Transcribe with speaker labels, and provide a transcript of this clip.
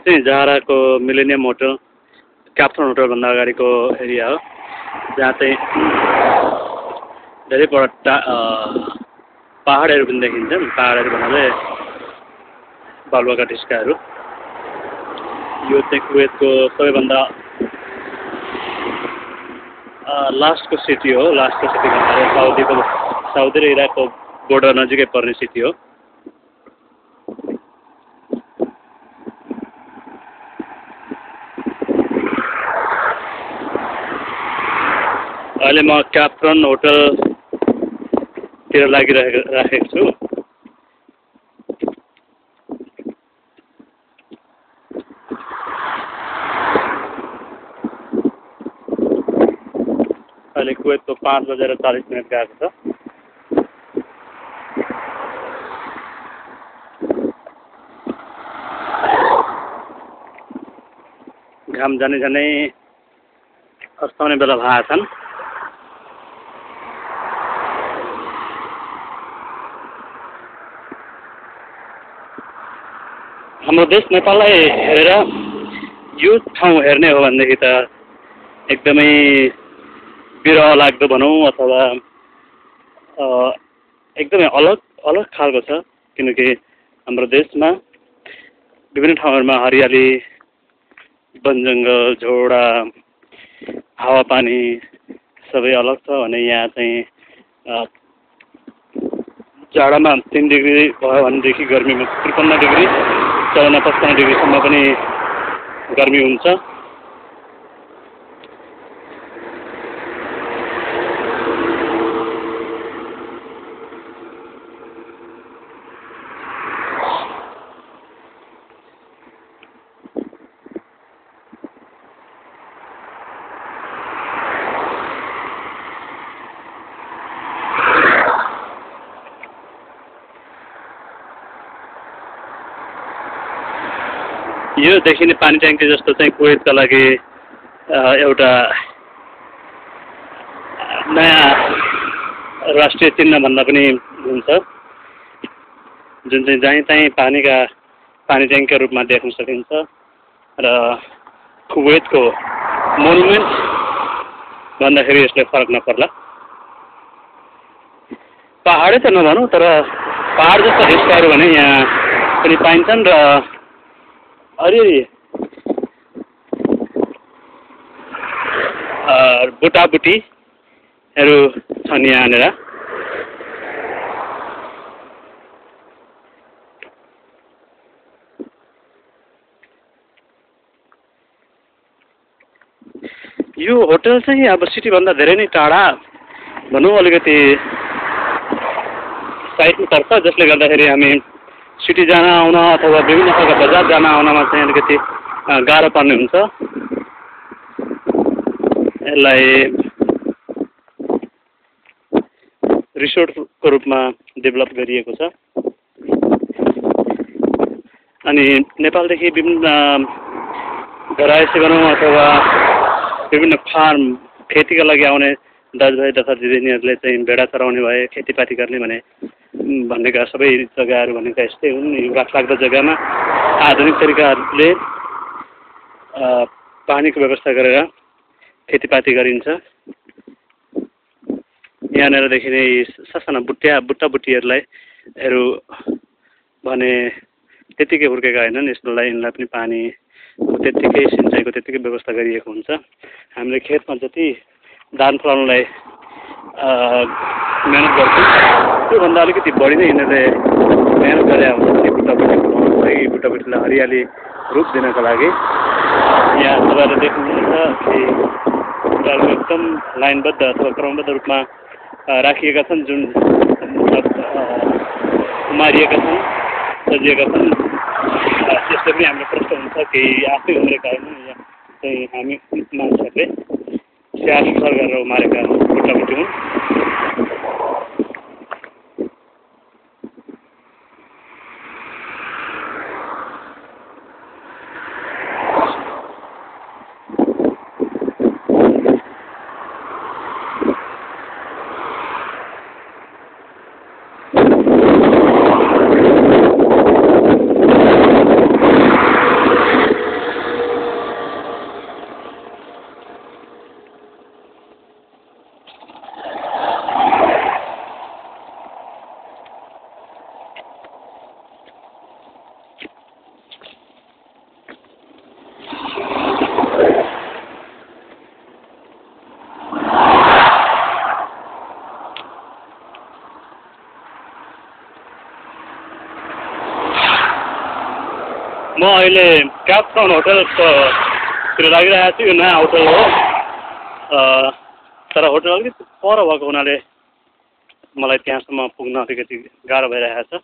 Speaker 1: चाहिँ जहाराको millennium hotel captain होटलभन्दा अगाडिको area हो, जहाँ चाहिँ धेरै पहाडहरू पनि देखिन्छन्। पहाडहरू भन्नाले बालुवाका ढिस्काहरू। यो चाहिँ कुवेतको सबैभन्दा लास्टको सिटी हो। लास्टको सिटी भन्नाले साउदी र इराकको बोर्डर नजिकै पर्ने सिटी हो। अहिले म क्याप्टन होटलतिर लागिराखेको छु। अहिले कुवेतको 5:40 गएको छ। घाम जाने अस्ताउने बेला भएका छन्। हाम्रो देश नेपाललाई हेरेर यो ठाउँ हेर्ने हो भनेदेखि त एकदमै बिरह लाग्दो भनौँ अथवा एकदमै अलग खालको छ। किनकि हाम्रो देशमा विभिन्न ठाउँहरूमा हरियाली, वनजङ्गल, झोडा, हावापानी सबै अलग छ भने यहाँ चाहिँ जाडामा 3 डिग्री भयो भनेदेखि गर्मीमा 53 डिग्री 54-55 डिग्रीसम्म पनि गर्मी हुन्छ। यो देखिने पानी ट्याङ्की जस्तो चाहिँ कुवेतका लागि एउटा नयाँ राष्ट्रिय चिन्ह भन्दा पनि हुन्छ, जुन चाहिँ जहीँ पानी ट्याङ्कीका रूपमा देख्न सकिन्छ। र कुवेतको मोनुमेन्ट भन्दाखेरि यसले फरक नपर्ला। पहाडै त नभनौँ, तर पहाड जस्ता ढिस्काहरू भने यहाँ पनि पाइन्छन् र अलि बुटाबुटीहरू छन् यहाँनिर। यो होटल चाहिँ अब सिटीभन्दा धेरै नै टाढा भनौँ, अलिकति साइडमा पर्छ, जसले गर्दाखेरि हामी सिटी जान आउन अथवा विभिन्न खालका बजार जान आउनमा चाहिँ अलिकति गाह्रो पर्ने हुन्छ। यसलाई रिसोर्टको रूपमा डेभलप गरिएको छ। अनि नेपालदेखि विभिन्न घरायसी भनौँ अथवा विभिन्न फार्म खेतीका लागि आउने दाजुभाइ तथा दिदीबहिनीहरूले चाहिँ भेडा चराउने भए, खेतीपाती गर्ने भनेका सबै जग्गाहरू भनेका यस्तै हुन्। यो राखलाग्दो जग्गामा आधुनिक तरिकाले पानीको व्यवस्था गरेर खेतीपाती गरिन्छ। यहाँनिर देखिने ससाना बुट्टाबुट्टीहरूलाई भने त्यतिकै हुर्केका होइनन्। यिनलाई पनि पानी त्यत्तिकै सिँचाइको त्यत्तिकै व्यवस्था गरिएको हुन्छ। हामीले खेतमा जति धान फलाउनलाई मेहनत गर्छौँ, त्योभन्दा अलिकति बढी नै यिनीहरूले मेहनत गरे हुन्छ बुट्टाबुट्टीलाई हरियाली रूप दिनको लागि। यहाँ तपाईँहरूले देख्नुहुन्छ कि एकदम लाइनबद्ध अथवा क्रमबद्ध रूपमा राखिएका छन्, जुन उमारिएका छन्, सजिएका छन्। त्यसले पनि हाम्रो प्रश्न हुन्छ कि आफै उम्रेका होइन, यहाँ चाहिँ हामी मान्छेहरूले स्याहार सुसार गरेर उमारेका बुट्टाबुट्टी हुन्। क्यापटाउन होटलकोतिर लागिरहेको छु। यो नयाँ होटल हो, तर होटल अलिकति पर भएको हुनाले मलाई त्यहाँसम्म पुग्न अलिकति गाह्रो भइरहेको छ।